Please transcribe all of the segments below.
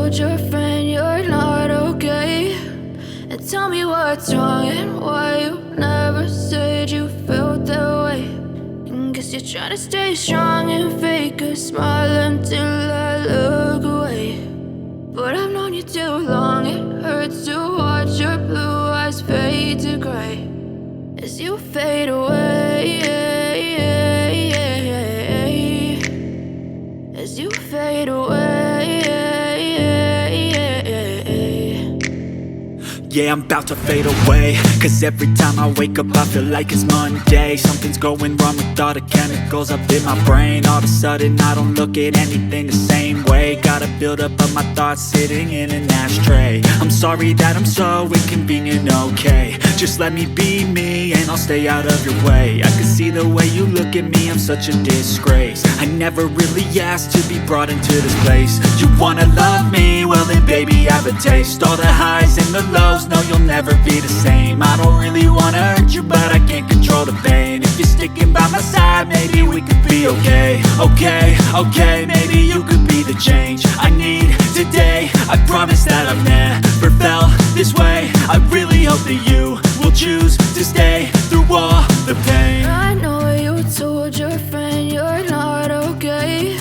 told your friend you're not okay? And tell me what's wrong and why you never said you felt that way. And guess you're trying to stay strong and fake a smile until I look away. But I've known you too long, it hurts to watch your blue eyes fade to gray as you fade away, as you fade away. Yeah, I'm about to fade away, cause every time I wake up I feel like it's Monday. Something's going wrong with all the chemicals up in my brain. All of a sudden I don't look at anything the same way. Got a build up of my thoughts sitting in an ashtray. I'm sorry that I'm so inconvenient, okay? Just let me be me and I'll stay out of your way. I can see the way you look at me, I'm such a disgrace. I never really asked to be brought into this place. You wanna love me? Well then baby have a taste. All the highs and the lows, no you'll never be the same. I don't really wanna hurt you but I can't control the pain. If you're sticking by my side maybe we could be okay. Okay, maybe you could be the change I need today. I promise that I've never felt this way. I really hope that you will choose to stay through all the pain. I know you told your friend you're not okay.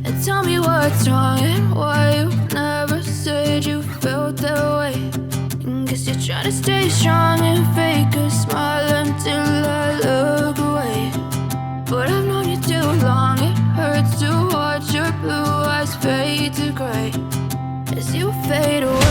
And tell me what's wrong and why you never said you felt that way. And guess you're trying to stay strong and fake a smile until I look away. But I've known you too long, it hurts to watch your blue eyes fade to gray as you fade away.